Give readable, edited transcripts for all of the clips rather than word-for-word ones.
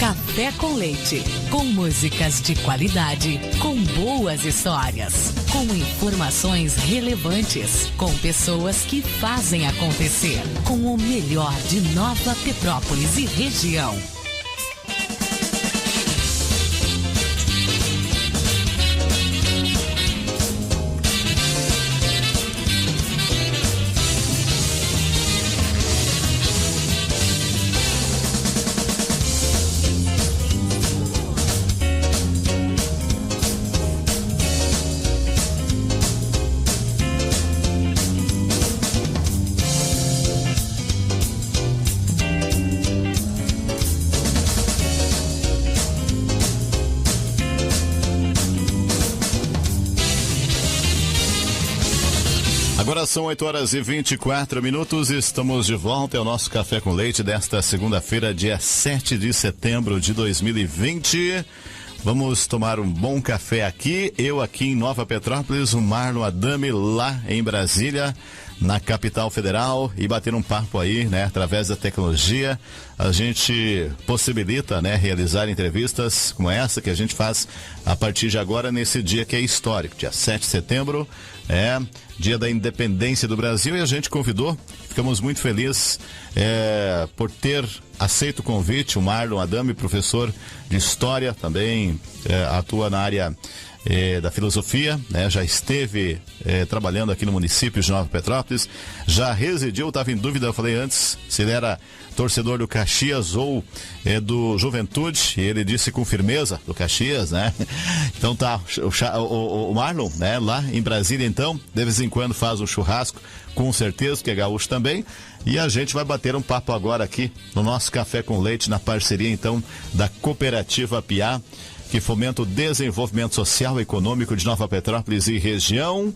Café com Leite, com músicas de qualidade, com boas histórias, com informações relevantes, com pessoas que fazem acontecer, com o melhor de Nova Petrópolis e região. Agora são 8h24, estamos de volta ao nosso Café com Leite desta segunda-feira, dia 7 de setembro de 2020. Vamos tomar um bom café aqui, eu aqui em Nova Petrópolis, o Marlon Adame lá em Brasília, na capital federal, e bater um papo aí, né, através da tecnologia. A gente possibilita, né, realizar entrevistas como essa que a gente faz a partir de agora, nesse dia que é histórico, dia 7 de setembro, dia da independência do Brasil, e a gente convidou, ficamos muito felizes por ter aceito o convite, o Marlon Adame, professor de História, também atua na área da filosofia, né? Já esteve trabalhando aqui no município de Nova Petrópolis, já residiu, estava em dúvida, eu falei antes se ele era torcedor do Caxias ou do Juventude, e ele disse com firmeza do Caxias, né? Então tá, o Marlon, né, lá em Brasília, então, de vez em quando faz um churrasco, com certeza, que é gaúcho também, e a gente vai bater um papo agora aqui no nosso Café com Leite, na parceria, então, da Cooperativa Piá, que fomenta o desenvolvimento social e econômico de Nova Petrópolis e região,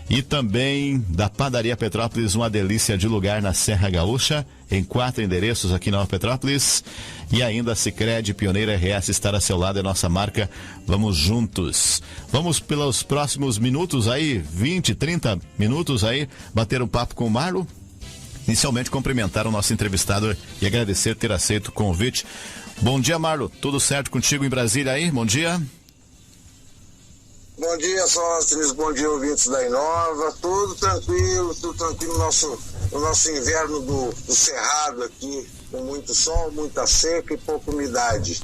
e também da Padaria Petrópolis, uma delícia de lugar na Serra Gaúcha, em 4 endereços aqui em Nova Petrópolis, e ainda a Sicredi Pioneira RS estar a seu lado, é nossa marca. Vamos juntos. Vamos pelos próximos minutos aí, 20, 30 minutos aí, bater um papo com o Marlon. Inicialmente cumprimentar o nosso entrevistado e agradecer ter aceito o convite. Bom dia, Marlon. Tudo certo contigo em Brasília aí? Bom dia. Bom dia, Sóstenes. Bom dia, ouvintes da Inova. Tudo tranquilo no nosso inverno do Cerrado aqui, com muito sol, muita seca e pouca umidade.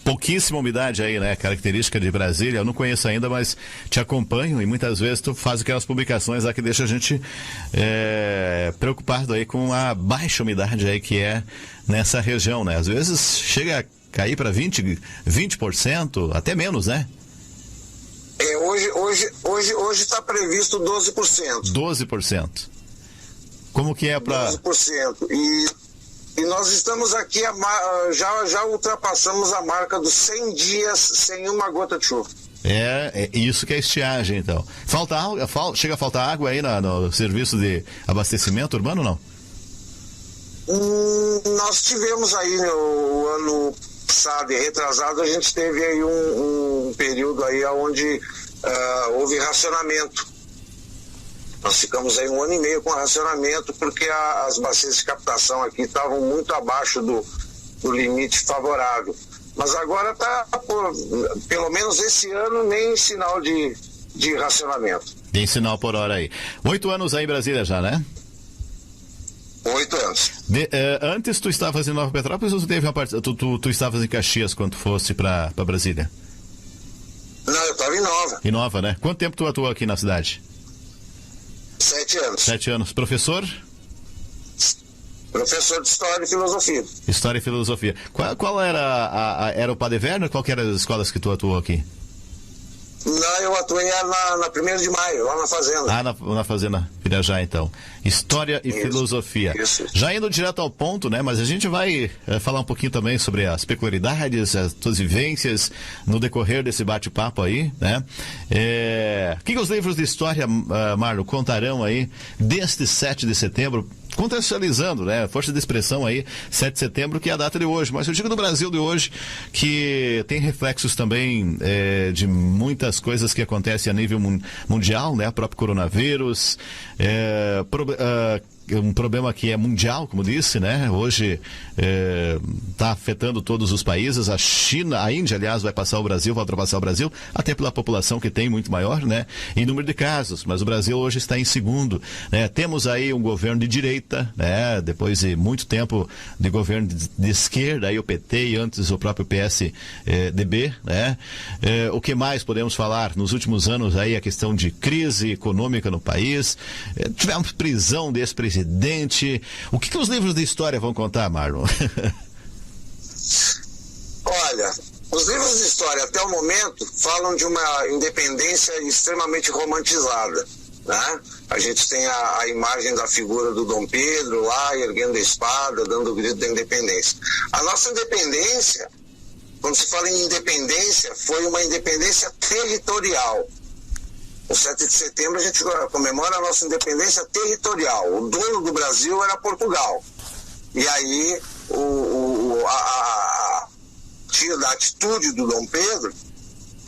Pouquíssima umidade aí, né? Característica de Brasília. Eu não conheço ainda, mas te acompanho, e muitas vezes tu faz aquelas publicações lá que deixa a gente preocupado aí com a baixa umidade aí que é nessa região, né? Às vezes chega a cair para 20%, até menos, né? Hoje está previsto 12%. 12%. Como que é para... 12%. E nós estamos aqui, já ultrapassamos a marca dos 100 dias sem uma gota de chuva. É isso que é estiagem, então. Falta água? Chega a faltar água aí no serviço de abastecimento urbano, não? Nós tivemos aí no ano passado e retrasado, a gente teve aí um período aí onde houve racionamento. Nós ficamos aí 1 ano e meio com racionamento, porque as bacias de captação aqui estavam muito abaixo do limite favorável. Mas agora está, pelo menos esse ano, nem sinal de racionamento. Tem sinal por hora aí. 8 anos aí em Brasília já, né? 8 anos. Antes tu estavas em Nova Petrópolis ou tu estavas em Caxias quando tu fosse para Brasília? Não, eu estava em Nova. Em Nova, né? Quanto tempo tu atuou aqui na cidade? 7 anos. 7 anos. Professor? Professor de História e Filosofia. História e Filosofia. Qual era era o Padre Werner? Qual que eram as escolas que tu atuou aqui? Não, eu atuei na 1º de Maio, lá na Fazenda. Na Fazenda Pirajá, então. História e Filosofia. Isso. Já indo direto ao ponto, né? Mas a gente vai falar um pouquinho também sobre as peculiaridades, as tuas vivências no decorrer desse bate-papo aí, né? O que os livros de história, Marlon, contarão aí deste 7 de setembro? Contextualizando, né? Força de expressão aí, 7 de setembro, que é a data de hoje. Mas eu digo do Brasil de hoje, que tem reflexos também de muitas coisas que acontecem a nível mundial, né? O próprio coronavírus, um problema que é mundial, como disse, né? Hoje está afetando todos os países. A China, a Índia, aliás, vai ultrapassar o Brasil, até pela população que tem muito maior, né? Em número de casos, mas o Brasil hoje está em segundo, né? Temos aí um governo de direita, né? Depois de muito tempo de governo de esquerda, aí o PT e antes o próprio PSDB, né? O que mais podemos falar? Nos últimos anos aí a questão de crise econômica no país, tivemos prisão desse presidente. O que os livros de história vão contar, Marlon? Olha, os livros de história até o momento falam de uma independência extremamente romantizada, né? A gente tem a imagem da figura do Dom Pedro lá, erguendo a espada, dando o grito da independência. A nossa independência, quando se fala em independência, foi uma independência territorial. No 7 de setembro a gente comemora a nossa independência territorial. O dono do Brasil era Portugal. E aí, da atitude do Dom Pedro,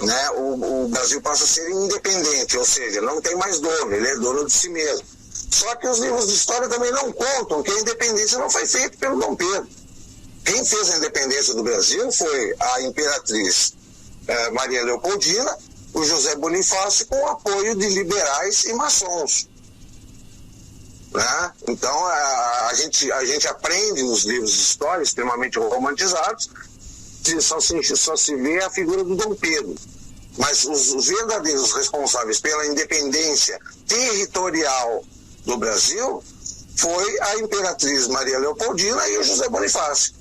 né, o Brasil passa a ser independente, ou seja, não tem mais dono, ele é dono de si mesmo. Só que os livros de história também não contam que a independência não foi feita pelo Dom Pedro. Quem fez a independência do Brasil foi a imperatriz Maria Leopoldina, o José Bonifácio, com o apoio de liberais e maçons. Né? Então a gente aprende nos livros de história extremamente romantizados, só se vê a figura do Dom Pedro. Mas os verdadeiros responsáveis pela independência territorial do Brasil foi a imperatriz Maria Leopoldina e o José Bonifácio.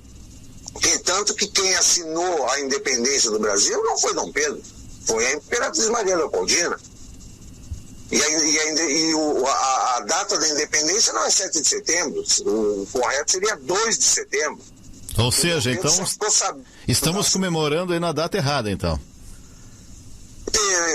Tanto que quem assinou a independência do Brasil não foi Dom Pedro, foi a imperatriz Maria Leopoldina. A data da independência não é 7 de setembro, o correto seria 2 de setembro. Ou seja, então, estamos comemorando aí na data errada, então.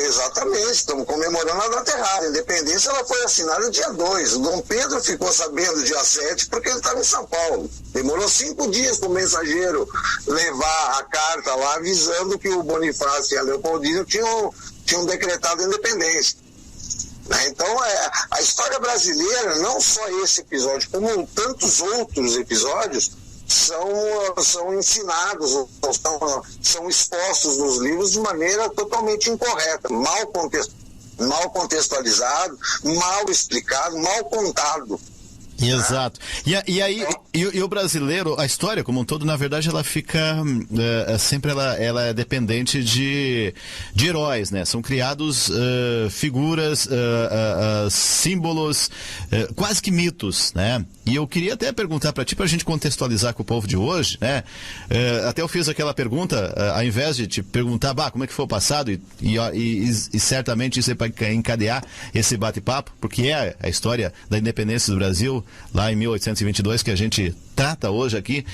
Exatamente, estamos comemorando a data errada. A independência ela foi assinada dia 2. O Dom Pedro ficou sabendo dia 7 porque ele estava em São Paulo. Demorou 5 dias para o mensageiro levar a carta lá avisando que o Bonifácio e a Leopoldina tinham decretado a independência. Então, a história brasileira, não só esse episódio, como tantos outros episódios, são ensinados, são expostos nos livros de maneira totalmente incorreta, mal contextualizado, mal explicado, mal contado. Exato. E aí, o brasileiro, a história como um todo, na verdade, ela fica sempre ela é dependente de heróis, né? São criados figuras, símbolos, quase que mitos, né? E eu queria até perguntar para ti, pra gente contextualizar com o povo de hoje, né? Até eu fiz aquela pergunta, ao invés de te perguntar, como é que foi o passado, e certamente isso é para encadear esse bate-papo, porque é a história da independência do Brasil, lá em 1822, que a gente trata hoje aqui,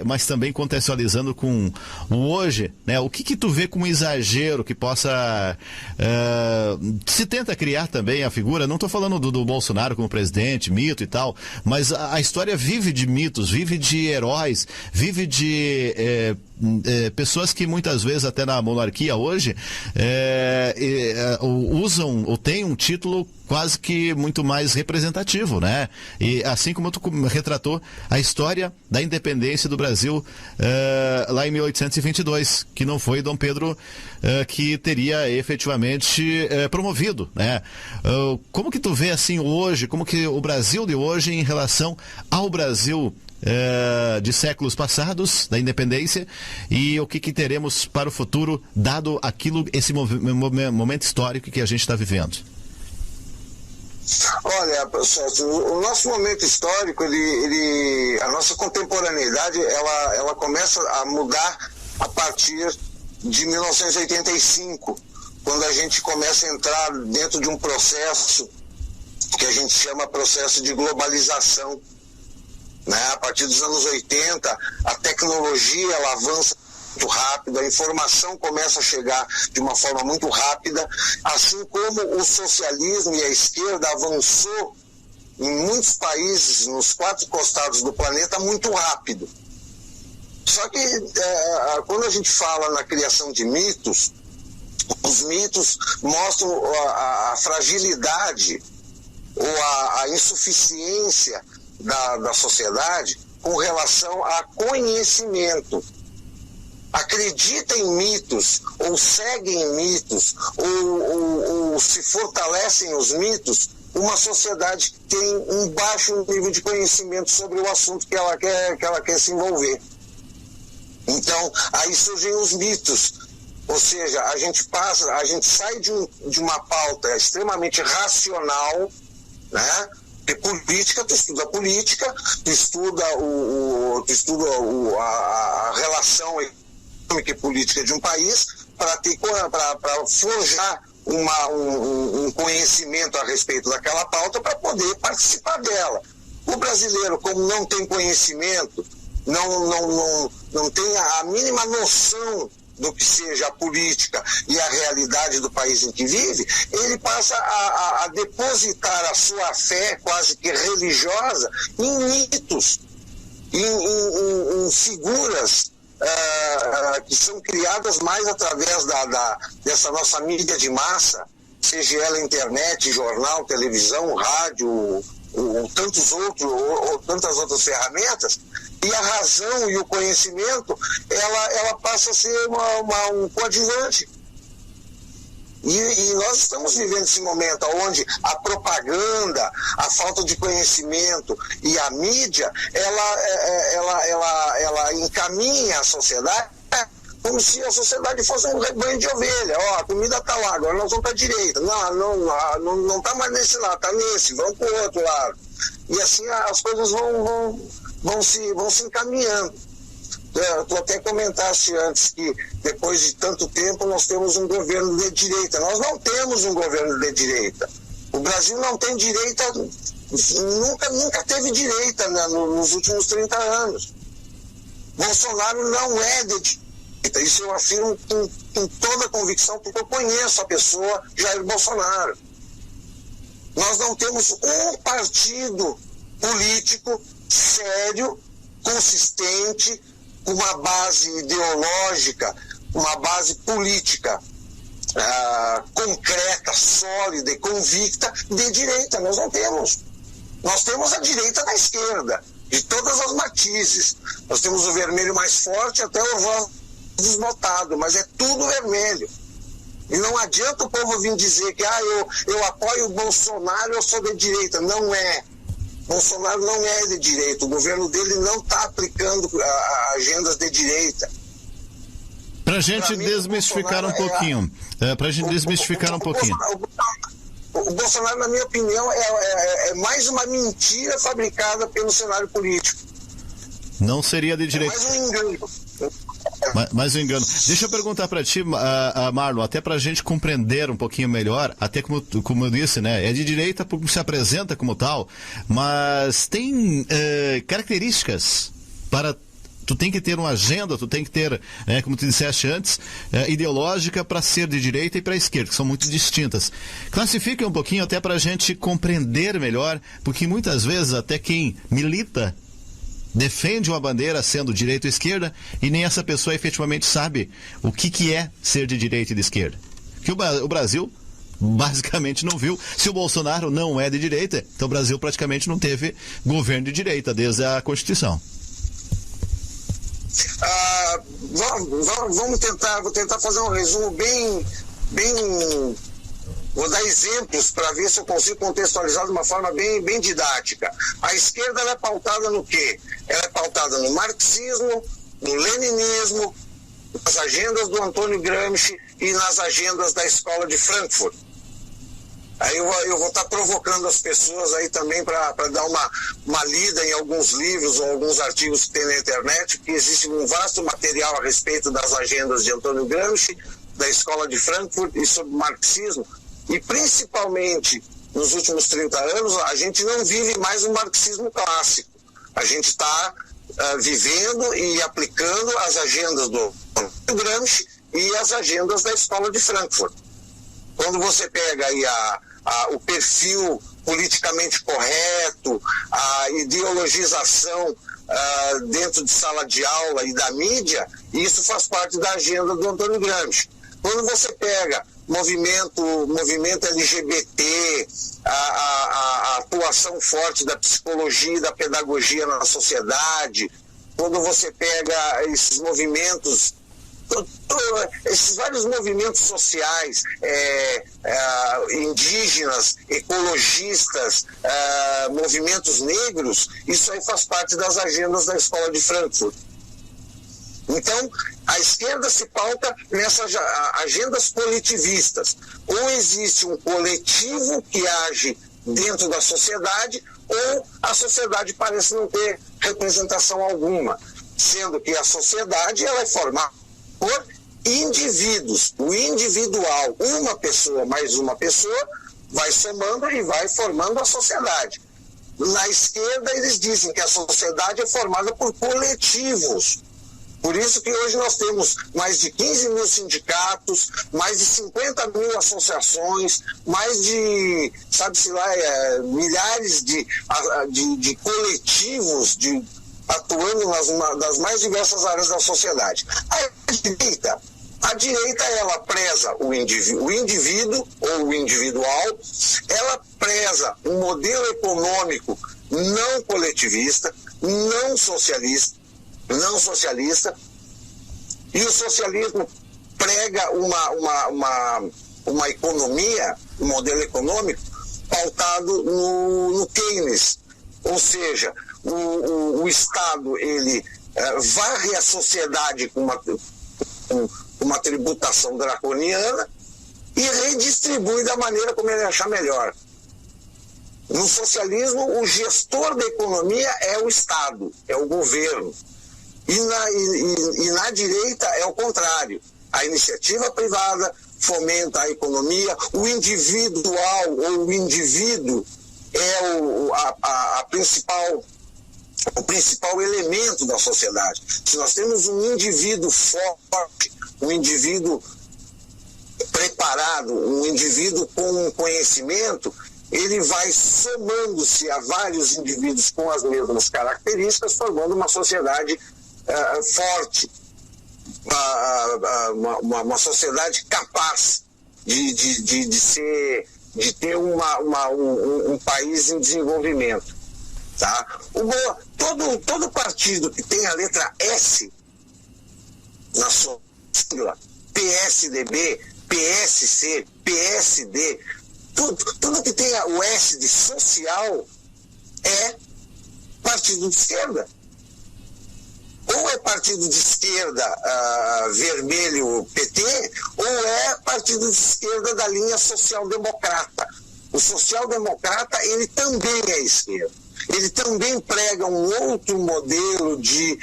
mas também contextualizando com o hoje, né? O que tu vê como exagero que possa se tenta criar também a figura, não estou falando do Bolsonaro como presidente, mito e tal, mas a história vive de mitos, vive de heróis, vive de pessoas que muitas vezes até na monarquia hoje usam ou têm um título quase que muito mais representativo, né? E assim como tu retratou a história da independência do Brasil lá em 1822, que não foi Dom Pedro que teria efetivamente promovido, né? Como que tu vê assim hoje, como que o Brasil de hoje em relação ao Brasil de séculos passados, da independência, e o que teremos para o futuro, dado esse momento histórico que a gente está vivendo? Olha, Celso, o nosso momento histórico, a nossa contemporaneidade, ela começa a mudar a partir de 1985, quando a gente começa a entrar dentro de um processo que a gente chama processo de globalização. Né? A partir dos anos 80, a tecnologia ela avança muito rápido, a informação começa a chegar de uma forma muito rápida, assim como o socialismo e a esquerda avançou em muitos países, nos 4 costados do planeta, muito rápido. Só que quando a gente fala na criação de mitos, os mitos mostram a fragilidade ou a insuficiência da sociedade com relação a conhecimento. Acredita em mitos, ou seguem mitos, ou se fortalecem os mitos, uma sociedade que tem um baixo nível de conhecimento sobre o assunto que ela quer se envolver. Então, aí surgem os mitos. Ou seja, a gente sai de uma pauta extremamente racional, né? Porque política, tu estuda política, tu estuda a relação econômica e política de um país para forjar um conhecimento a respeito daquela pauta para poder participar dela. O brasileiro, como não tem conhecimento, não tem a mínima noção do que seja a política e a realidade do país em que vive, ele passa a depositar a sua fé quase que religiosa em mitos, em figuras que são criadas mais através dessa nossa mídia de massa, seja ela internet, jornal, televisão, rádio, ou tantas outras ferramentas. E a razão e o conhecimento, ela passa a ser um coadjuvante. E nós estamos vivendo esse momento onde a propaganda, a falta de conhecimento e a mídia, ela encaminha a sociedade como se a sociedade fosse um rebanho de ovelha. Ó, a comida está lá, agora nós vamos para a direita. Não está mais nesse lado, está nesse, vamos para o outro lado. E assim as coisas vão se encaminhando. Tu até comentaste antes que depois de tanto tempo nós temos um governo de direita. Nós não temos um governo de direita. O Brasil não tem direita, nunca teve direita, né, nos últimos 30 anos. Bolsonaro não é de direita. Isso eu afirmo com toda a convicção, porque eu conheço a pessoa Jair Bolsonaro. Nós não temos um partido político sério, consistente, com uma base ideológica, uma base política concreta, sólida e convicta de direita. Nós não temos. Nós temos a direita da esquerda, de todas as matizes. Nós temos o vermelho mais forte até o rosa desbotado, mas é tudo vermelho. E não adianta o povo vir dizer que eu apoio o Bolsonaro, eu sou de direita. Não é. Bolsonaro não é de direita, o governo dele não está aplicando agendas de direita. Para a gente desmistificar um pouquinho. O Bolsonaro, na minha opinião, é mais uma mentira fabricada pelo cenário político. Não seria de direita. É mais um engano. Mais um engano. Deixa eu perguntar para ti, Marlon, até para a gente compreender um pouquinho melhor, até como eu disse, né? É de direita porque se apresenta como tal, mas tem características para... Tu tem que ter uma agenda, tu tem que ter, como tu disseste antes, ideológica para ser de direita e para esquerda, que são muito distintas. Classifica um pouquinho até para a gente compreender melhor, porque muitas vezes até quem milita defende uma bandeira sendo direita ou esquerda e nem essa pessoa efetivamente sabe o que é ser de direita e de esquerda. Que o Brasil basicamente não viu. Se o Bolsonaro não é de direita, então o Brasil praticamente não teve governo de direita desde a Constituição. Vou tentar fazer um resumo bem vou dar exemplos para ver se eu consigo contextualizar de uma forma bem didática. A esquerda ela é pautada no quê? Ela é pautada no marxismo, no leninismo, nas agendas do Antônio Gramsci e nas agendas da Escola de Frankfurt. Aí eu vou estar provocando as pessoas aí também para dar uma lida em alguns livros ou alguns artigos que tem na internet, porque existe um vasto material a respeito das agendas de Antônio Gramsci, da Escola de Frankfurt e sobre o marxismo. E principalmente nos últimos 30 anos, a gente não vive mais um marxismo clássico. A gente está vivendo e aplicando as agendas do Gramsci e as agendas da Escola de Frankfurt. Quando você pega aí o perfil politicamente correto, a ideologização dentro de sala de aula e da mídia, isso faz parte da agenda do Antônio Gramsci. Quando você pega movimento LGBT, a atuação forte da psicologia e da pedagogia na sociedade, quando você pega esses movimentos, esses vários movimentos sociais, indígenas, ecologistas, movimentos negros, isso aí faz parte das agendas da Escola de Frankfurt. Então, a esquerda se pauta nessas agendas coletivistas. Ou existe um coletivo que age dentro da sociedade, ou a sociedade parece não ter representação alguma, sendo que a sociedade ela é formada por indivíduos. O individual, uma pessoa mais uma pessoa, vai somando e vai formando a sociedade. Na esquerda, eles dizem que a sociedade é formada por coletivos. Por isso que hoje nós temos mais de 15 mil sindicatos, mais de 50 mil associações, mais de, sabe-se lá, milhares de coletivos atuando nas mais diversas áreas da sociedade. A direita ela preza o indivíduo ou o individual, ela preza um modelo econômico não coletivista, não socialista, e o socialismo prega uma economia, um modelo econômico pautado no Keynes, ou seja, o Estado ele varre a sociedade com uma tributação draconiana e redistribui da maneira como ele achar melhor. No socialismo, o gestor da economia é o Estado, é o governo. E na direita é o contrário. A iniciativa privada fomenta a economia, o individual ou o indivíduo é o principal elemento da sociedade. Se nós temos um indivíduo forte, um indivíduo preparado, um indivíduo com conhecimento, ele vai somando-se a vários indivíduos com as mesmas características, formando uma sociedade forte, uma sociedade capaz de ter um país em desenvolvimento. Tá? Todo partido que tem a letra S na sua sigla, PSDB, PSC, PSD, tudo que tenha o S de social é partido de esquerda. Ou é partido de esquerda vermelho PT, ou é partido de esquerda da linha social-democrata. O social-democrata, ele também é esquerda. Ele também prega um outro modelo de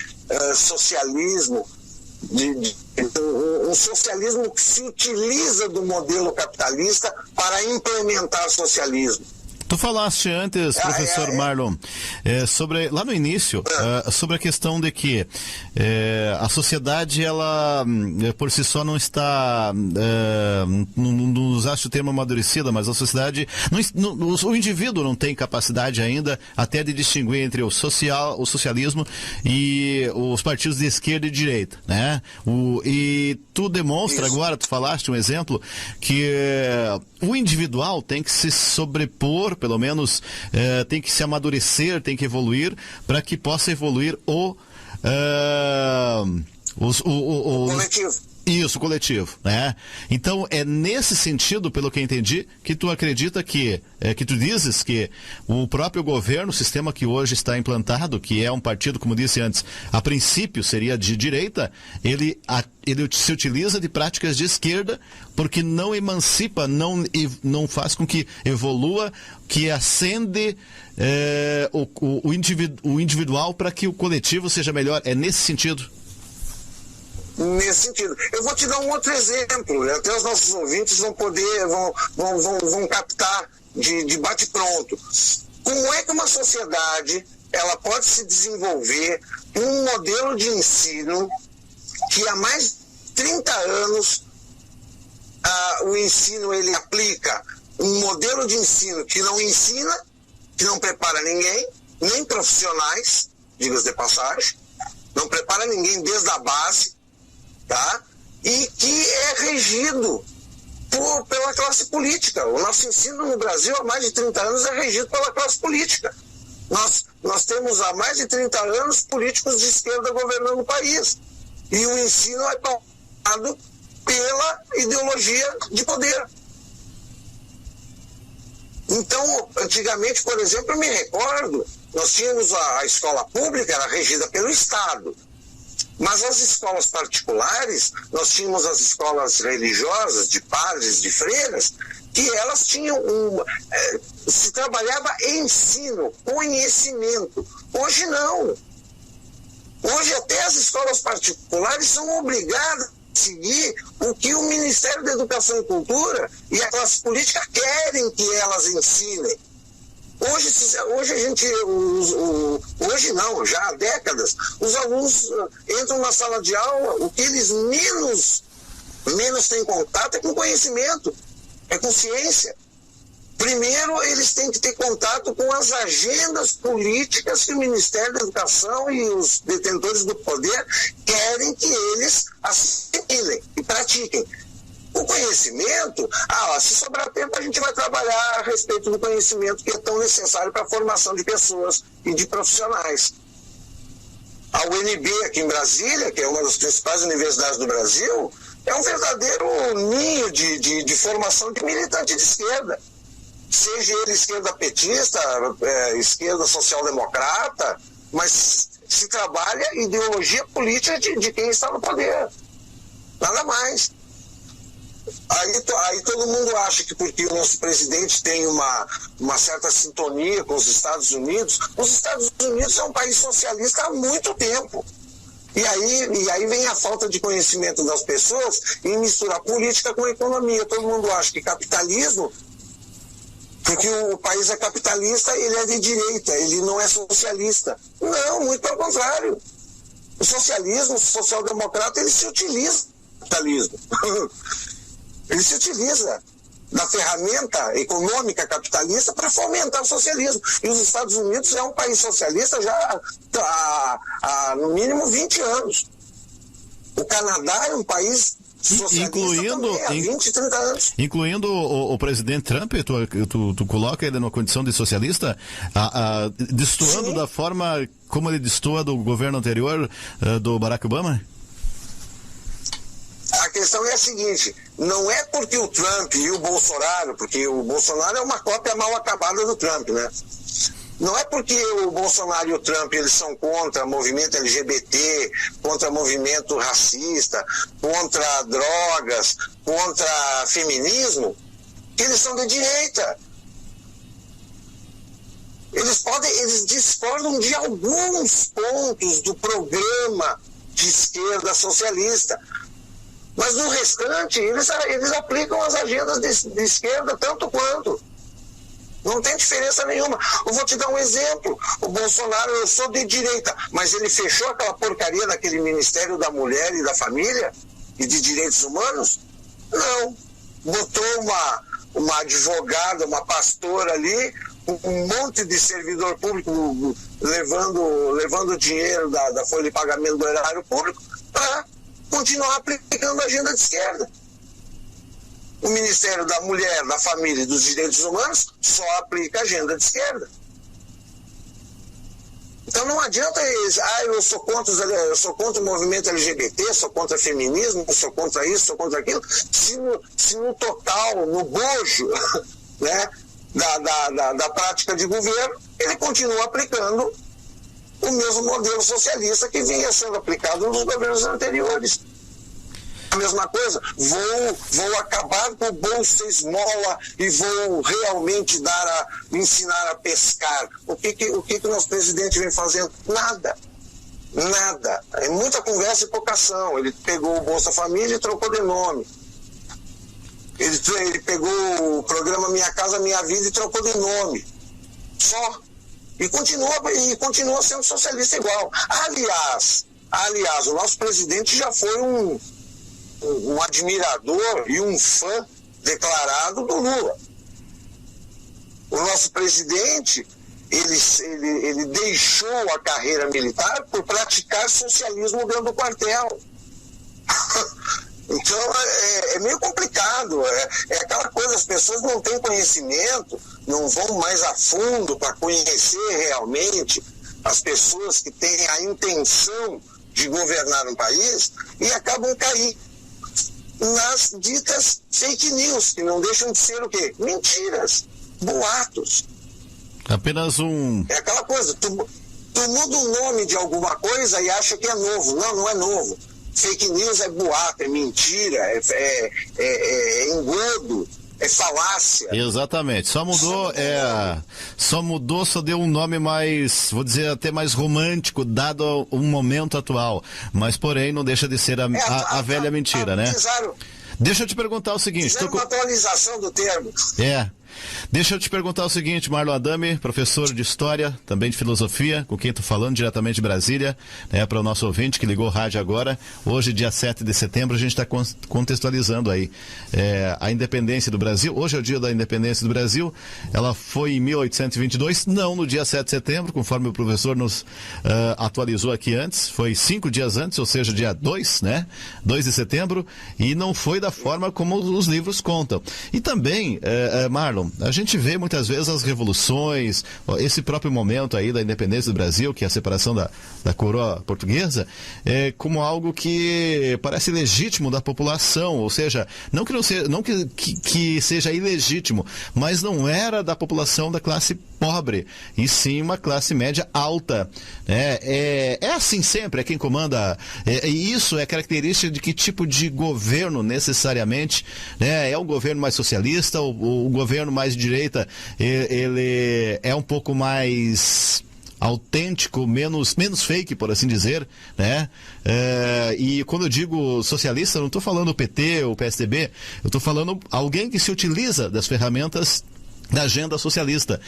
socialismo, um socialismo que se utiliza do modelo capitalista para implementar socialismo. Tu falaste antes, professor Marlon, lá no início, sobre a questão de que a sociedade, ela por si só não está, não usaste o termo amadurecida, mas a sociedade, o indivíduo não tem capacidade ainda até de distinguir entre o socialismo e os partidos de esquerda e direita, né? E tu demonstra agora, tu falaste um exemplo, que o individual tem que se sobrepor, pelo menos tem que se amadurecer, tem que evoluir para que possa evoluir o coletivo. Isso, coletivo, né? Então, é nesse sentido, pelo que eu entendi, que tu acredita que tu dizes que o próprio governo, o sistema que hoje está implantado, que é um partido, como disse antes, a princípio seria de direita, ele se utiliza de práticas de esquerda porque não emancipa, não faz com que evolua, que ascende o individual para que o coletivo seja melhor. É nesse sentido? Nesse sentido. Eu vou te dar um outro exemplo, até os nossos ouvintes vão captar de bate-pronto. Como é que uma sociedade ela pode se desenvolver um modelo de ensino que há mais de 30 anos o ensino ele aplica um modelo de ensino que não ensina, que não prepara ninguém, nem profissionais, diga-se de passagem, não prepara ninguém desde a base, tá? E que é regido pela classe política. O nosso ensino no Brasil há mais de 30 anos é regido pela classe política. Nós temos há mais de 30 anos políticos de esquerda governando o país. E o ensino é pautado pela ideologia de poder. Então, antigamente, por exemplo, eu me recordo, nós tínhamos a escola pública, era regida pelo Estado. Mas as escolas particulares, nós tínhamos as escolas religiosas, de padres, de freiras, que elas tinham se trabalhava ensino, conhecimento. Hoje não. Hoje até as escolas particulares são obrigadas a seguir o que o Ministério da Educação e Cultura e a classe política querem que elas ensinem. Hoje a gente, hoje não, já há décadas, os alunos entram na sala de aula, o que eles menos têm contato é com conhecimento, é com ciência. Primeiro, eles têm que ter contato com as agendas políticas que o Ministério da Educação e os detentores do poder querem que eles assimilem e pratiquem. O conhecimento, se sobrar tempo a gente vai trabalhar a respeito do conhecimento que é tão necessário para a formação de pessoas e de profissionais. A UNB aqui em Brasília, que é uma das principais universidades do Brasil, é um verdadeiro ninho de formação de militante de esquerda. Seja ele esquerda petista, esquerda social-democrata, mas se trabalha ideologia política de quem está no poder. Nada mais. Aí todo mundo acha que porque o nosso presidente tem uma certa sintonia com os Estados Unidos é um país socialista há muito tempo. E aí vem a falta de conhecimento das pessoas em misturar política com economia. Todo mundo acha que capitalismo, porque o país é capitalista, ele é de direita, ele não é socialista. Não, muito pelo contrário. O socialismo, o social-democrata, ele se utiliza do capitalismo. Ele se utiliza da ferramenta econômica capitalista para fomentar o socialismo. E os Estados Unidos é um país socialista já há no mínimo 20 anos. O Canadá é um país socialista também, há 20, 30 anos. Incluindo o presidente Trump, tu coloca ele numa condição de socialista, destoando da forma como ele destoa do governo anterior, do Barack Obama? A questão é a seguinte, não é porque o Trump e o Bolsonaro, porque o Bolsonaro é uma cópia mal acabada do Trump, né? Não é porque o Bolsonaro e o Trump eles são contra movimento LGBT, contra movimento racista, contra drogas, contra feminismo, que eles são de direita. Eles discordam de alguns pontos do programa de esquerda socialista. Mas no restante, eles aplicam as agendas de esquerda tanto quanto. Não tem diferença nenhuma. Eu vou te dar um exemplo. O Bolsonaro, eu sou de direita, mas ele fechou aquela porcaria daquele Ministério da Mulher e da Família e de Direitos Humanos? Não. Botou uma advogada, uma pastora ali, um monte de servidor público levando dinheiro da folha de pagamento do erário público para continuar aplicando a agenda de esquerda. O Ministério da Mulher, da Família e dos Direitos Humanos só aplica a agenda de esquerda. Então não adianta eles, eu sou contra o movimento LGBT, sou contra o feminismo, sou contra isso, sou contra aquilo, se no total, no bojo, né, da prática de governo, ele continua aplicando o mesmo modelo socialista que vinha sendo aplicado nos governos anteriores. A mesma coisa, vou acabar com o Bolsa Esmola e vou realmente ensinar a pescar. O que o nosso presidente vem fazendo? Nada. É muita conversa e pouca ação. Ele pegou o Bolsa Família e trocou de nome. Ele pegou o programa Minha Casa Minha Vida e trocou de nome. Só. E continua sendo socialista igual. Aliás, o nosso presidente já foi um admirador e um fã declarado do Lula. O nosso presidente, ele deixou a carreira militar por praticar socialismo dentro do quartel. Então é meio complicado, é aquela coisa, as pessoas não têm conhecimento, não vão mais a fundo para conhecer realmente as pessoas que têm a intenção de governar um país e acabam caindo nas ditas fake news, que não deixam de ser o quê? Mentiras, boatos. Apenas um... É aquela coisa, tu muda o nome de alguma coisa e acha que é novo. Não, não é novo. Fake news é boato, é mentira, é engodo, é falácia. Exatamente, só deu um nome mais, vou dizer, até mais romântico, dado o momento atual, mas porém não deixa de ser a velha mentira, né? Deixa eu te perguntar o seguinte... Fizeram uma atualização do termo. Deixa eu te perguntar o seguinte, Marlon Adame, professor de História, também de Filosofia, com quem estou falando diretamente de Brasília, para o nosso ouvinte que ligou o rádio agora. Hoje, dia 7 de setembro, a gente está contextualizando aí a independência do Brasil. Hoje é o dia da independência do Brasil. Ela foi em 1822, não no dia 7 de setembro, conforme o professor nos atualizou aqui antes. Foi 5 dias antes, ou seja, dia 2, né? 2 de setembro, e não foi da forma como os livros contam. E também, Marlon, a gente vê muitas vezes as revoluções, esse próprio momento aí da independência do Brasil, que é a separação da coroa portuguesa, como algo que parece legítimo da população, ou seja, não que seja ilegítimo, mas não era da população da classe pobre, e sim uma classe média alta. É assim sempre, é quem comanda, e isso é característica de que tipo de governo necessariamente, né? É um governo mais socialista, o governo mais de direita, ele é um pouco mais autêntico, menos fake, por assim dizer, né? E quando eu digo socialista, eu não estou falando o PT ou o PSDB, eu estou falando alguém que se utiliza das ferramentas da agenda socialista.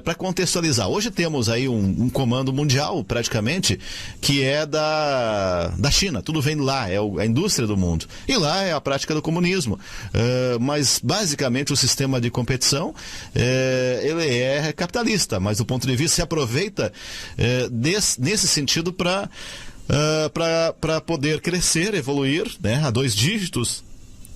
Para contextualizar, hoje temos aí um comando mundial, praticamente, que é da China. Tudo vem lá, é a indústria do mundo. E lá é a prática do comunismo. Mas, basicamente, o sistema de competição, ele é capitalista, mas do ponto de vista se aproveita nesse sentido para poder crescer, evoluir, né, a 2 dígitos,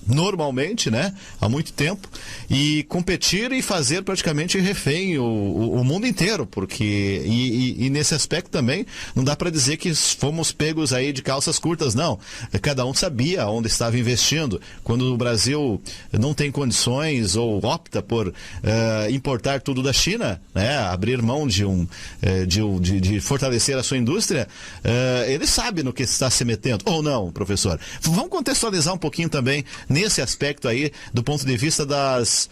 normalmente, né, há muito tempo, e competir e fazer praticamente refém o mundo inteiro, porque e nesse aspecto também não dá para dizer que fomos pegos aí de calças curtas, não. Cada um sabia onde estava investindo. Quando o Brasil não tem condições ou opta por importar tudo da China, né, abrir mão de fortalecer a sua indústria, ele sabe no que está se metendo, ou não, professor? Vamos contextualizar um pouquinho também nesse aspecto aí, do ponto de vista das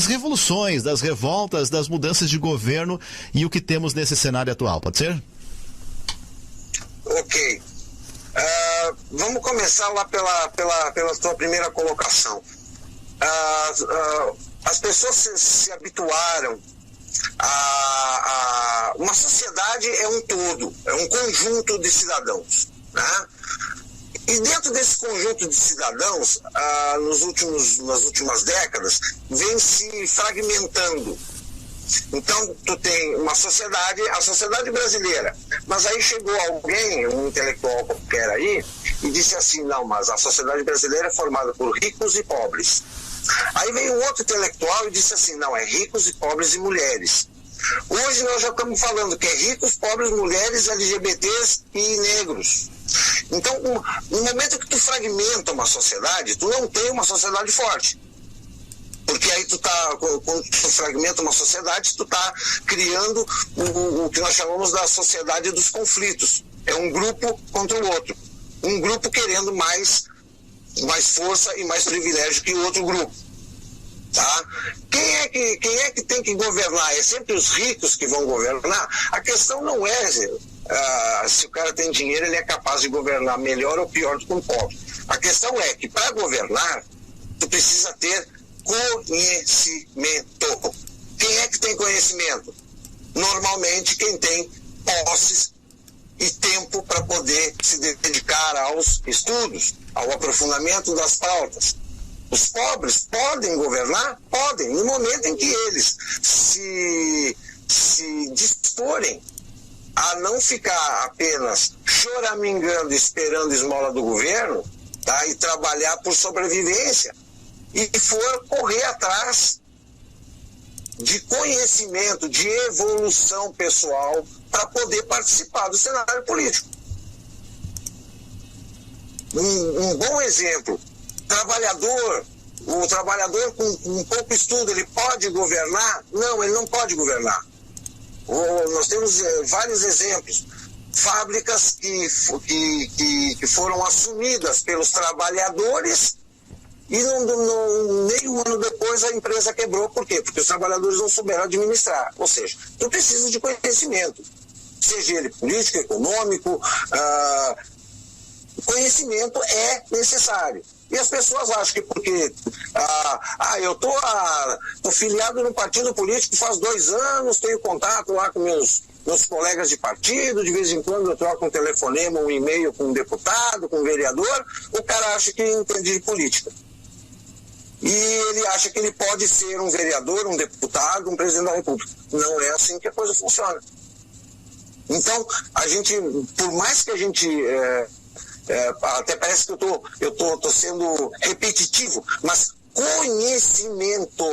revoluções, das revoltas, das mudanças de governo e o que temos nesse cenário atual, pode ser? Ok. Vamos começar lá pela sua primeira colocação. As pessoas se habituaram a uma sociedade é um todo, é um conjunto de cidadãos, né? E dentro desse conjunto de cidadãos, nas últimas décadas, vem se fragmentando. Então, tu tem uma sociedade, a sociedade brasileira, mas aí chegou alguém, um intelectual qualquer aí, e disse assim, não, mas a sociedade brasileira é formada por ricos e pobres. Aí veio um outro intelectual e disse assim, não, é ricos e pobres e mulheres. Hoje nós já estamos falando que é ricos, pobres, mulheres, LGBTs e negros. Então, no momento que tu fragmenta uma sociedade, tu não tem uma sociedade forte. Porque aí quando tu fragmenta uma sociedade, tu tá criando o que nós chamamos da sociedade dos conflitos. É um grupo contra o outro. Um grupo querendo mais força e mais privilégio que o outro grupo. Tá? Quem é que tem que governar? É sempre os ricos que vão governar? A questão não é se o cara tem dinheiro, ele é capaz de governar melhor ou pior do que um pobre. A questão é que para governar, tu precisa ter conhecimento. Quem é que tem conhecimento? Normalmente quem tem posses e tempo para poder se dedicar aos estudos, ao aprofundamento das pautas. Os pobres podem governar? Podem, no momento em que eles se disporem a não ficar apenas choramingando, esperando esmola do governo, tá? E trabalhar por sobrevivência, e for correr atrás de conhecimento, de evolução pessoal, para poder participar do cenário político. Um bom exemplo, o trabalhador com pouco estudo, ele pode governar? Não, ele não pode governar. Nós temos vários exemplos, fábricas que foram assumidas pelos trabalhadores e nem um ano depois a empresa quebrou. Por quê? Porque os trabalhadores não souberam administrar. Ou seja, tu precisa de conhecimento, seja ele político, econômico, conhecimento é necessário. E as pessoas acham que porque eu tô filiado no partido político faz 2 anos, tenho contato lá com meus colegas de partido, de vez em quando eu troco um telefonema, um e-mail com um deputado, com um vereador, o cara acha que entende de política. E ele acha que ele pode ser um vereador, um deputado, um presidente da República. Não é assim que a coisa funciona. Então, a gente, por mais que a gente... até parece que eu tô sendo repetitivo, mas conhecimento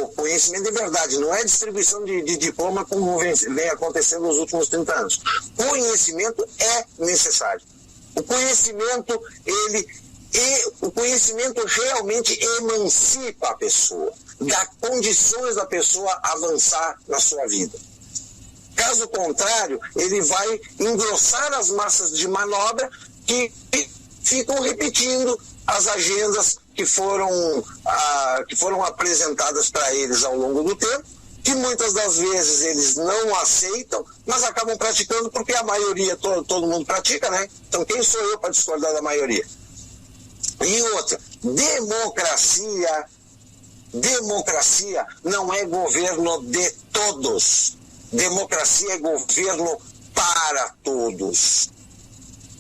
de verdade, não é distribuição de diploma como vem acontecendo nos últimos 30 anos. Conhecimento é necessário. O conhecimento realmente emancipa a pessoa, dá condições da pessoa avançar na sua vida. Caso contrário, ele vai engrossar as massas de manobra que ficam repetindo as agendas que foram apresentadas para eles ao longo do tempo, que muitas das vezes eles não aceitam, mas acabam praticando porque a maioria, todo mundo pratica, né? Então quem sou eu para discordar da maioria? E outra, democracia não é governo de todos. Democracia é governo para todos.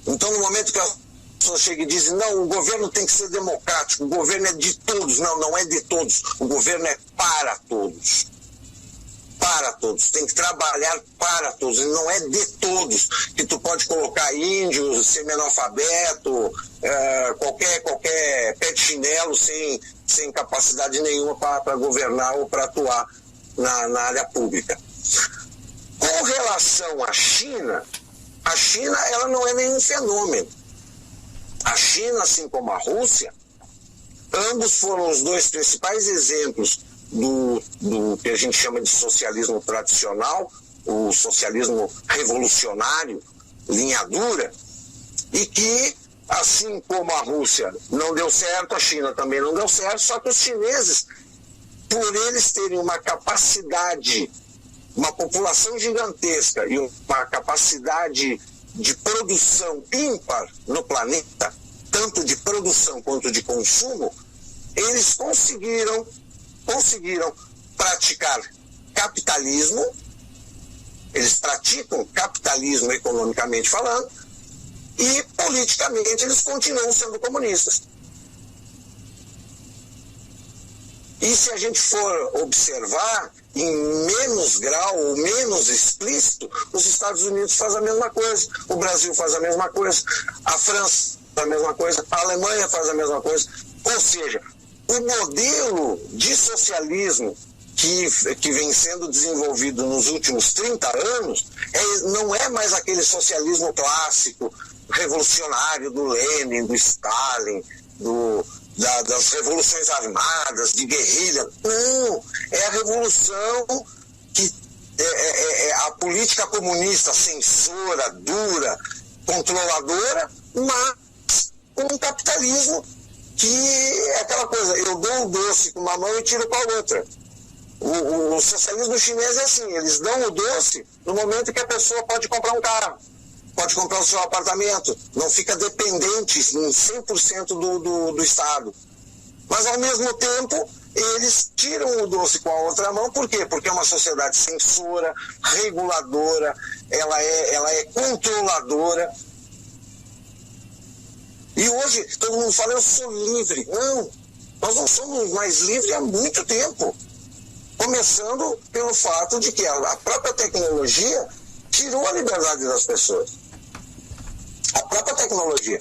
Então, no momento que as pessoas chegam e dizem, não, o governo tem que ser democrático, o governo é de todos. Não, não é de todos. O governo é para todos. Para todos. Tem que trabalhar para todos. E não é de todos. Que tu pode colocar índios, semi-analfabeto, qualquer pé de chinelo sem capacidade nenhuma para governar ou para atuar na área pública. Com relação à China, ela não é nenhum fenômeno. A China, assim como a Rússia, ambos foram os 2 principais exemplos do que a gente chama de socialismo tradicional, o socialismo revolucionário, linha dura, e que, assim como a Rússia não deu certo, a China também não deu certo, só que os chineses, por eles terem uma capacidade, uma população gigantesca e uma capacidade de produção ímpar no planeta, tanto de produção quanto de consumo, eles conseguiram praticar capitalismo, eles praticam capitalismo economicamente falando, e politicamente eles continuam sendo comunistas. E se a gente for observar, em menos grau ou menos explícito, os Estados Unidos fazem a mesma coisa, o Brasil faz a mesma coisa, a França faz a mesma coisa, a Alemanha faz a mesma coisa. Ou seja, o modelo de socialismo que vem sendo desenvolvido nos últimos 30 anos não é mais aquele socialismo clássico, revolucionário do Lenin, do Stalin, das revoluções armadas, de guerrilha. Não, é a revolução que é a política comunista censora, dura, controladora, mas com um capitalismo que é aquela coisa, eu dou o doce com uma mão e tiro com a outra. O socialismo chinês é assim, eles dão o doce no momento que a pessoa pode comprar um carro, pode comprar o seu apartamento, não fica dependente em 100% do Estado. Mas, ao mesmo tempo, eles tiram o doce com a outra mão. Por quê? Porque é uma sociedade censora, reguladora, ela é controladora. E hoje, todo mundo fala, eu sou livre. Não, nós não somos mais livres há muito tempo. Começando pelo fato de que a própria tecnologia tirou a liberdade das pessoas. A própria tecnologia.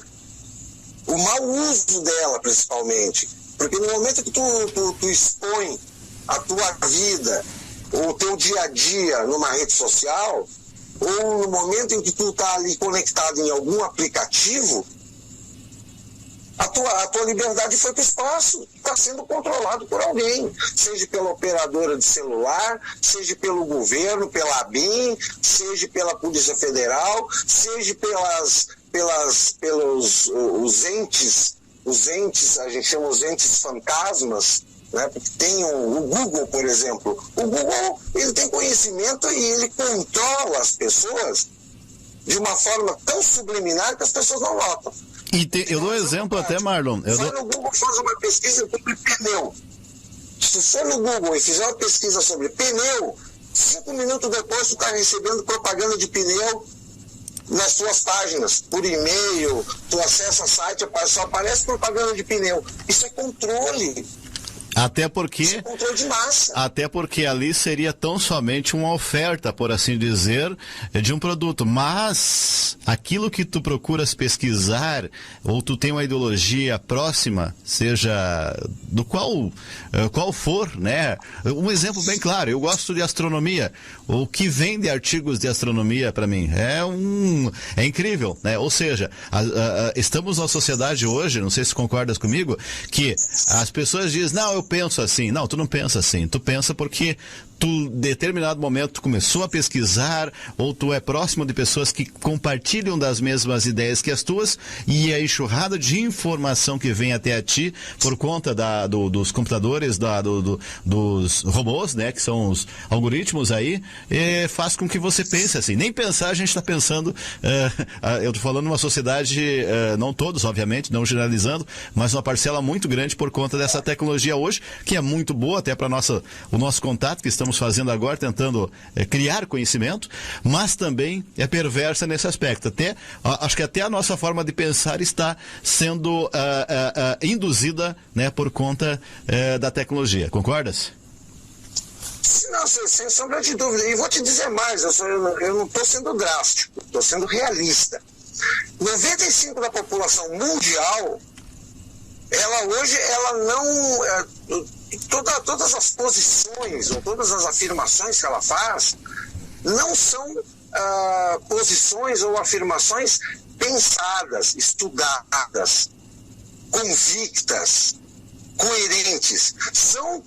O mau uso dela, principalmente. Porque no momento que tu expõe a tua vida, o teu dia a dia numa rede social, ou no momento em que tu está ali conectado em algum aplicativo, a tua liberdade foi para o espaço, está sendo controlado por alguém, seja pela operadora de celular, seja pelo governo, pela ABIN, seja pela Polícia Federal, seja pelos entes, a gente chama os entes fantasmas, né? Porque tem o Google, por exemplo. O Google, ele tem conhecimento e ele controla as pessoas de uma forma tão subliminar que as pessoas não notam. Eu dou exemplo até, Marlon. Vai no Google, faz uma pesquisa sobre pneu. Se for no Google e fizer uma pesquisa sobre pneu, 5 minutos depois tu está recebendo propaganda de pneu nas suas páginas, por e-mail, tu acessa o site, só aparece propaganda de pneu. Isso é controle. Até porque, isso é controle de massa. Até porque ali seria tão somente uma oferta, por assim dizer, de um produto. Mas aquilo que tu procuras pesquisar, ou tu tem uma ideologia próxima, seja do qual for, né? Um exemplo bem claro, eu gosto de astronomia. O que vende artigos de astronomia para mim é incrível, né? Ou seja, estamos numa sociedade hoje, não sei se concordas comigo, que as pessoas dizem, não, eu penso assim. Não, tu não pensa assim. Tu pensa porque tu, em determinado momento, tu começou a pesquisar, ou tu é próximo de pessoas que compartilham das mesmas ideias que as tuas, e a enxurrada de informação que vem até a ti, por conta dos computadores, dos robôs, né, que são os algoritmos aí, faz com que você pense assim. Nem pensar a gente está pensando, eu estou falando uma sociedade, não todos, obviamente, não generalizando, mas uma parcela muito grande por conta dessa tecnologia hoje, que é muito boa até para o nosso contato que estamos fazendo agora, tentando criar conhecimento, mas também é perversa nesse aspecto. Acho que até a nossa forma de pensar está sendo induzida, né, por conta da tecnologia. Concordas? Não, sem sombra de dúvida. E vou te dizer mais, eu não estou sendo drástico, estou sendo realista. 95% da população mundial, ela não... Todas as posições ou todas as afirmações que ela faz não são posições ou afirmações pensadas, estudadas, convictas, coerentes. São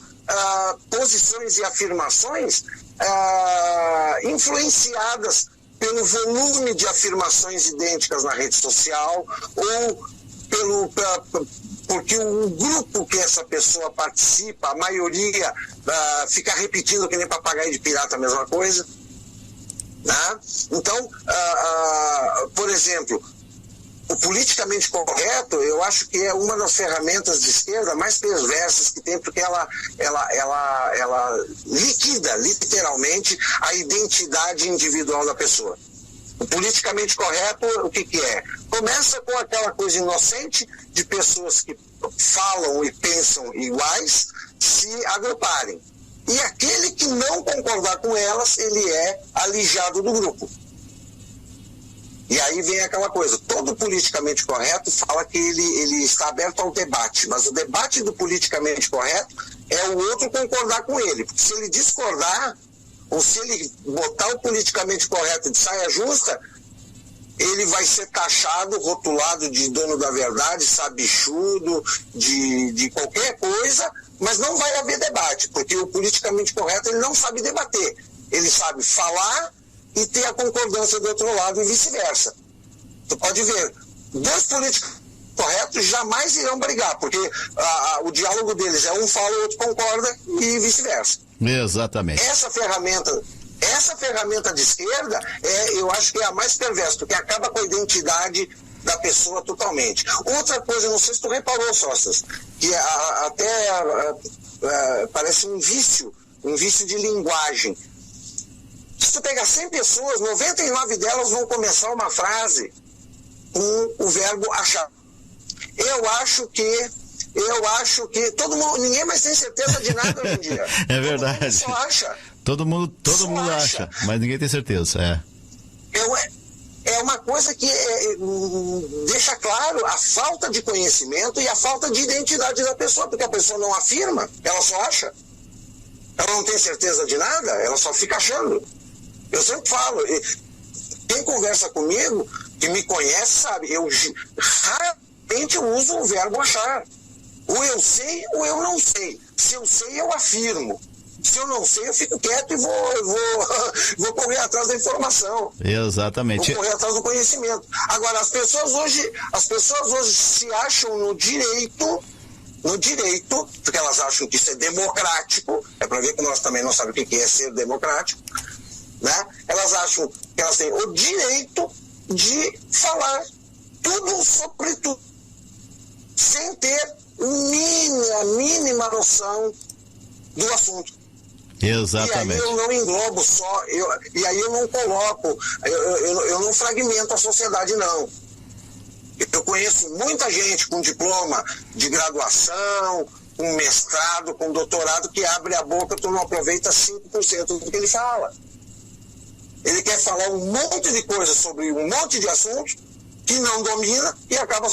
posições e afirmações influenciadas pelo volume de afirmações idênticas na rede social ou porque o grupo que essa pessoa participa, a maioria fica repetindo que nem papagaio de pirata a mesma coisa. Né? Então, por exemplo, o politicamente correto, eu acho que é uma das ferramentas de esquerda mais perversas que tem, porque ela liquida literalmente a identidade individual da pessoa. O politicamente correto, o que é? Começa com aquela coisa inocente de pessoas que falam e pensam iguais se agruparem. E aquele que não concordar com elas, ele é alijado do grupo. E aí vem aquela coisa, todo politicamente correto fala que ele está aberto ao debate, mas o debate do politicamente correto é o outro concordar com ele, porque se ele discordar, ou se ele botar o politicamente correto de saia justa, ele vai ser taxado, rotulado de dono da verdade, sabichudo, de qualquer coisa, mas não vai haver debate, porque o politicamente correto ele não sabe debater, ele sabe falar e ter a concordância do outro lado e vice-versa. Tu pode ver, dois políticos corretos jamais irão brigar, porque o diálogo deles é um fala, o outro concorda e vice-versa. Exatamente. Essa ferramenta de esquerda, eu acho que é a mais perversa, porque acaba com a identidade da pessoa totalmente. Outra coisa, não sei se tu reparou, Sócias, que até parece um vício de linguagem. Se tu pegar 100 pessoas, 99 delas vão começar uma frase com o verbo achar. Eu acho que todo mundo, ninguém mais tem certeza de nada hoje em dia. É verdade. Todo mundo só acha. Todo mundo acha, mas ninguém tem certeza. é uma coisa que deixa claro a falta de conhecimento e a falta de identidade da pessoa, porque a pessoa não afirma, ela só acha. Ela não tem certeza de nada, ela só fica achando. Eu sempre falo, quem conversa comigo, que me conhece, sabe, eu raramente uso o verbo achar. Ou eu sei ou eu não sei. Se eu sei, eu afirmo. Se eu não sei, eu fico quieto e vou correr atrás da informação. Exatamente. Vou correr atrás do conhecimento. Agora, as pessoas hoje se acham no direito, porque elas acham que isso é democrático, é para ver que nós também não sabemos o que é ser democrático, né? Elas acham que elas têm o direito de falar tudo sobre tudo, sem ter a mínima noção do assunto. Exatamente. E aí eu não englobo só, e aí eu não coloco, eu não fragmento a sociedade, não. Eu conheço muita gente com diploma de graduação, com mestrado, com doutorado, que abre a boca, tu não aproveita 5% do que ele fala. Ele quer falar um monte de coisas sobre um monte de assuntos que não domina e acaba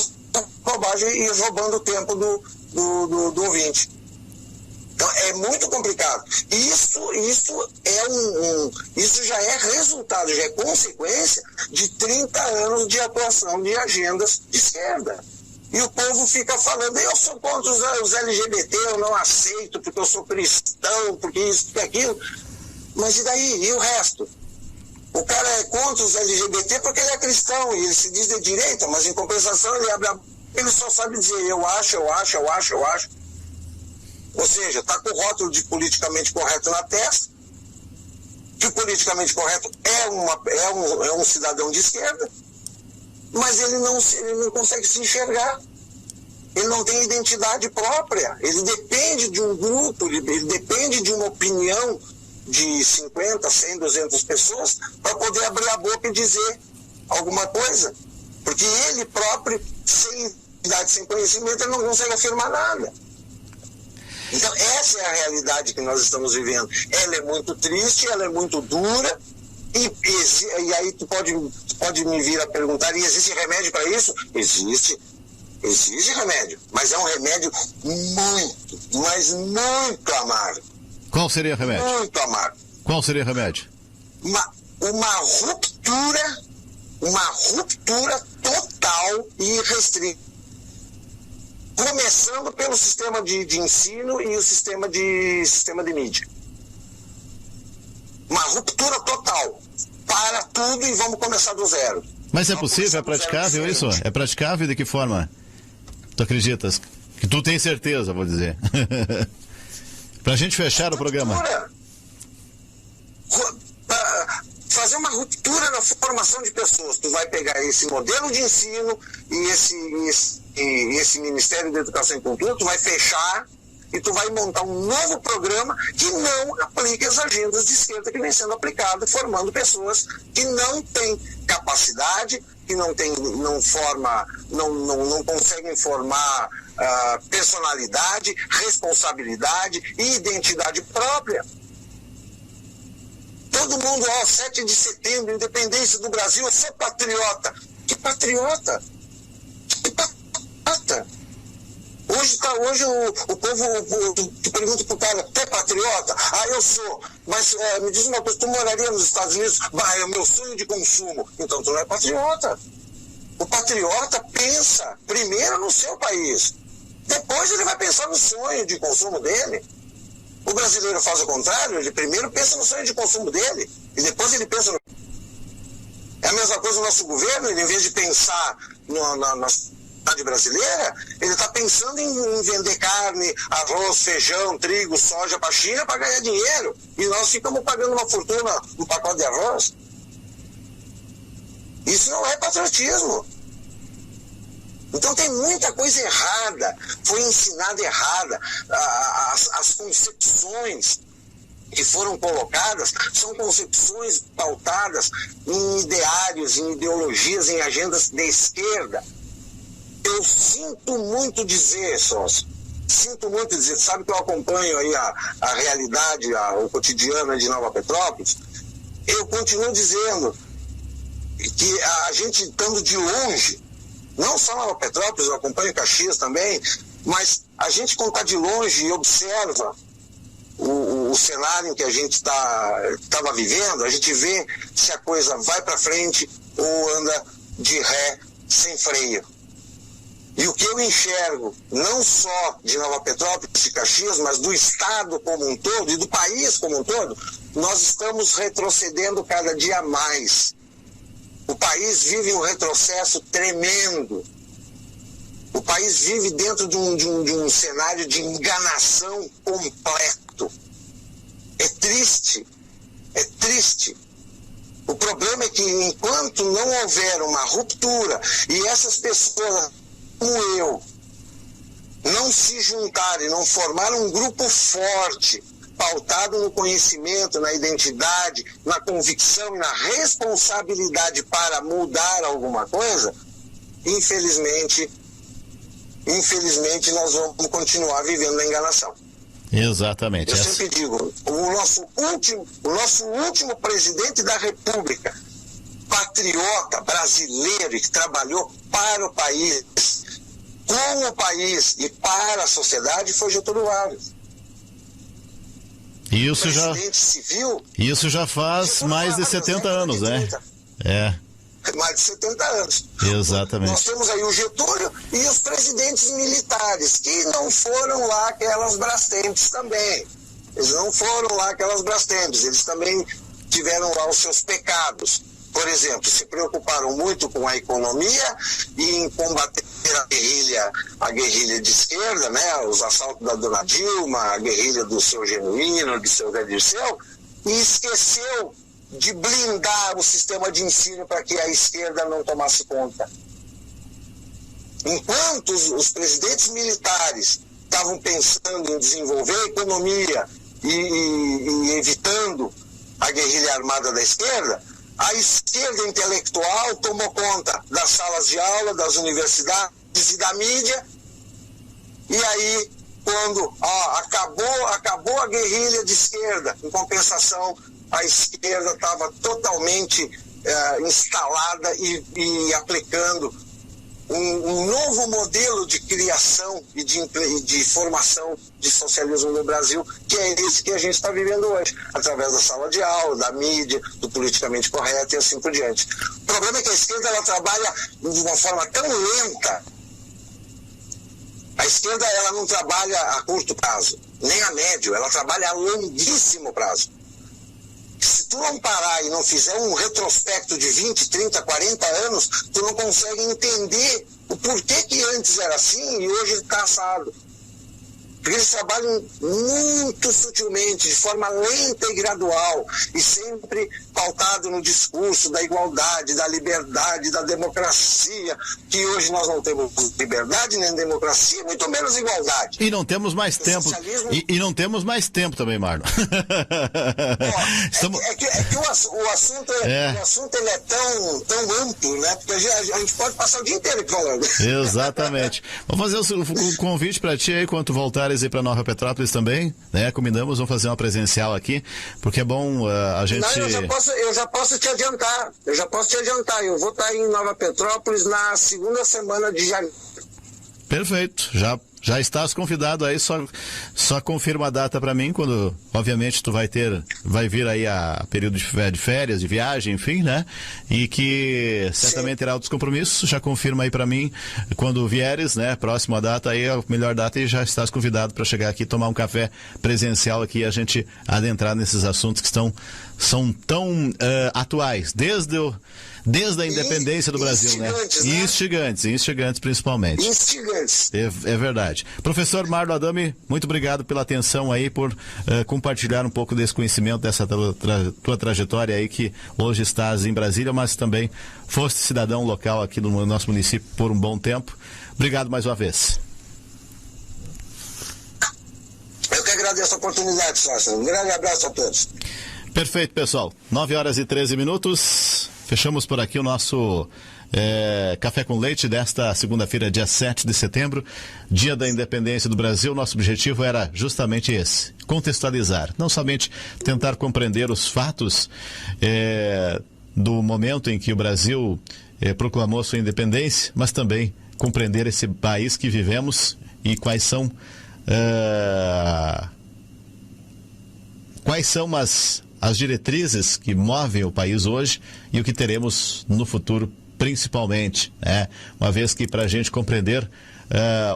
bobagem e roubando o tempo do ouvinte. Então é muito complicado. Isso já é resultado, já é consequência de 30 anos de atuação de agendas de esquerda. E o povo fica falando, eu sou contra os LGBT, eu não aceito porque eu sou cristão, porque isso, porque aquilo. Mas e daí? E o resto? O cara é contra os LGBT porque ele é cristão e ele se diz de direita, mas em compensação ele só sabe dizer eu acho. Ou seja, está com o rótulo de politicamente correto na testa, que o politicamente correto é um cidadão de esquerda, mas ele não consegue se enxergar. Ele não tem identidade própria, ele depende de um grupo, ele depende de uma opinião de 50, 100, 200 pessoas para poder abrir a boca e dizer alguma coisa. Porque ele próprio, sem identidade, sem conhecimento, ele não consegue afirmar nada. Então, essa é a realidade que nós estamos vivendo. Ela é muito triste, ela é muito dura, e aí tu pode me vir a perguntar, e existe remédio para isso? Existe remédio, mas é um remédio muito amargo. Qual seria o remédio? Muito amargo. Qual seria o remédio? Uma ruptura total e restrita. Começando pelo sistema de ensino e o sistema de mídia. Uma ruptura total. Para tudo e vamos começar do zero. Mas é possível? É praticável isso? É praticável? De que forma? Tu acreditas? Que tu tem certeza, vou dizer. Pra gente fechar o programa. Fazer uma ruptura na formação de pessoas. Tu vai pegar esse modelo de ensino e esse Ministério da Educação e Cultura, tu vai fechar e tu vai montar um novo programa que não aplique as agendas de esquerda que vem sendo aplicado, formando pessoas que não têm capacidade, que não conseguem formar personalidade, responsabilidade e identidade própria. Todo mundo, 7 de setembro, independência do Brasil, eu sou patriota. Que patriota? Que patriota? Hoje o povo, tu pergunta pro cara, tu é patriota? Eu sou. Mas me diz uma coisa, tu moraria nos Estados Unidos? É o meu sonho de consumo. Então tu não é patriota. O patriota pensa primeiro no seu país. Depois ele vai pensar no sonho de consumo dele. O brasileiro faz o contrário, ele primeiro pensa no sonho de consumo dele, e depois ele pensa no... É a mesma coisa o nosso governo, ele, em vez de pensar na sociedade brasileira, ele está pensando em vender carne, arroz, feijão, trigo, soja para a China para ganhar dinheiro, e nós ficamos pagando uma fortuna no pacote de arroz. Isso não é patriotismo. Então tem muita coisa errada, foi ensinada errada, as concepções que foram colocadas são concepções pautadas em ideários, em ideologias, em agendas de esquerda. Eu sinto muito dizer, sócio, sabe que eu acompanho aí a realidade, o cotidiano de Nova Petrópolis, eu continuo dizendo, que a gente estando de longe, não só Nova Petrópolis, eu acompanho Caxias também, mas a gente quando está de longe e observa o cenário que a gente estava vivendo, a gente vê se a coisa vai para frente ou anda de ré sem freio. E o que eu enxergo, não só de Nova Petrópolis e Caxias, mas do estado como um todo e do país como um todo, nós estamos retrocedendo cada dia mais. O país vive um retrocesso tremendo. O país vive dentro de um cenário de enganação completo. É triste. É triste. O problema é que enquanto não houver uma ruptura e essas pessoas como eu não se juntarem, não formar um grupo forte, pautado no conhecimento, na identidade, na convicção e na responsabilidade para mudar alguma coisa, infelizmente nós vamos continuar vivendo na enganação. Exatamente. Eu sempre digo, o nosso último presidente da República, patriota, brasileiro, e que trabalhou para o país, com o país e para a sociedade, foi Getúlio Vargas. Isso já faz mais de 70 anos, né? Mais de 70 anos. Exatamente. Nós temos aí o Getúlio e os presidentes militares, que não foram lá aquelas Brastempes também. Eles não foram lá aquelas Brastempes, eles também tiveram lá os seus pecados. Por exemplo, se preocuparam muito com a economia e em combater a guerrilha de esquerda, né? Os assaltos da dona Dilma, a guerrilha do seu Genuíno, do seu Zé Dirceu, e esqueceu de blindar o sistema de ensino para que a esquerda não tomasse conta. Enquanto os presidentes militares estavam pensando em desenvolver a economia e evitando a guerrilha armada da esquerda, a esquerda intelectual tomou conta das salas de aula, das universidades e da mídia, e aí, quando acabou a guerrilha de esquerda, em compensação, a esquerda estava totalmente instalada e aplicando um novo modelo de criação e de formação de socialismo no Brasil, que é esse que a gente está vivendo hoje, através da sala de aula, da mídia, do politicamente correto e assim por diante. O problema é que a esquerda ela trabalha de uma forma tão lenta. A esquerda ela não trabalha a curto prazo, nem a médio, ela trabalha a longuíssimo prazo. Se tu não parar e não fizer um retrospecto de 20, 30, 40 anos, tu não consegue entender o porquê que antes era assim e hoje está assado. Porque eles trabalham muito sutilmente, de forma lenta e gradual, e sempre pautado no discurso da igualdade, da liberdade, da democracia, que hoje nós não temos liberdade nem democracia, muito menos igualdade. E não temos mais tempo. Socialismo... E não temos mais tempo também, Marlon. O assunto ele é tão amplo, né? Porque a gente pode passar o dia inteiro aqui falando. Exatamente. Vamos fazer o convite para ti aí, quando tu voltares aí para Nova Petrópolis também, né? Combinamos, vamos fazer uma presencial aqui, porque é bom a gente... Não, eu já posso te adiantar. Eu vou estar em Nova Petrópolis na segunda semana de janeiro. Perfeito. Já estás convidado aí, só confirma a data para mim, quando, obviamente, tu vai vir aí a período de férias, de viagem, enfim, né? E que certamente terá outros compromissos, já confirma aí para mim, quando vieres, né? Próximo à data, aí a melhor data, e já estás convidado para chegar aqui, tomar um café presencial aqui, e a gente adentrar nesses assuntos que são tão atuais, desde a independência do Brasil, né? Instigantes principalmente. Instigantes. É verdade. Professor Marlon Adami, muito obrigado pela atenção aí, por compartilhar um pouco desse conhecimento, dessa tua trajetória aí, que hoje estás em Brasília, mas também foste cidadão local aqui no nosso município por um bom tempo. Obrigado mais uma vez. Eu que agradeço a oportunidade, Sasha. Um grande abraço a todos. Perfeito, pessoal. 9h13. Fechamos por aqui o nosso Café com Leite desta segunda-feira, dia 7 de setembro, dia da independência do Brasil. Nosso objetivo era justamente esse: contextualizar, não somente tentar compreender os fatos do momento em que o Brasil proclamou sua independência, mas também compreender esse país que vivemos e quais são as diretrizes que movem o país hoje e o que teremos no futuro, principalmente, né? Uma vez que, para a gente compreender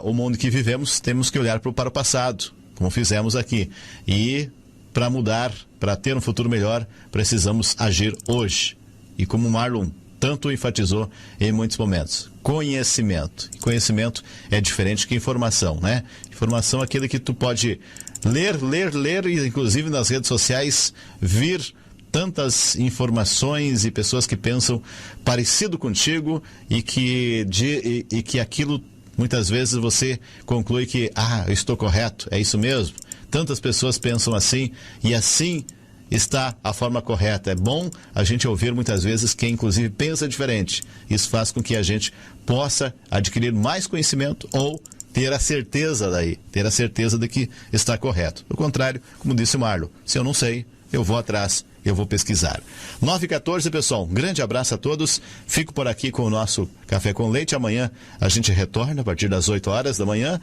o mundo que vivemos, temos que olhar para o passado, como fizemos aqui. E para mudar, para ter um futuro melhor, precisamos agir hoje. E como o Marlon tanto enfatizou em muitos momentos, conhecimento. E conhecimento é diferente que informação, né? Informação é aquilo que tu pode ler, e inclusive nas redes sociais vir tantas informações e pessoas que pensam parecido contigo e que aquilo, muitas vezes você conclui que, eu estou correto, é isso mesmo. Tantas pessoas pensam assim e assim está a forma correta. É bom a gente ouvir muitas vezes quem inclusive pensa diferente. Isso faz com que a gente possa adquirir mais conhecimento ou ter a certeza de que está correto. Do contrário, como disse o Marlon, se eu não sei, eu vou atrás, eu vou pesquisar. 9h14, pessoal, um grande abraço a todos. Fico por aqui com o nosso Café com Leite. Amanhã a gente retorna a partir das 8 horas da manhã.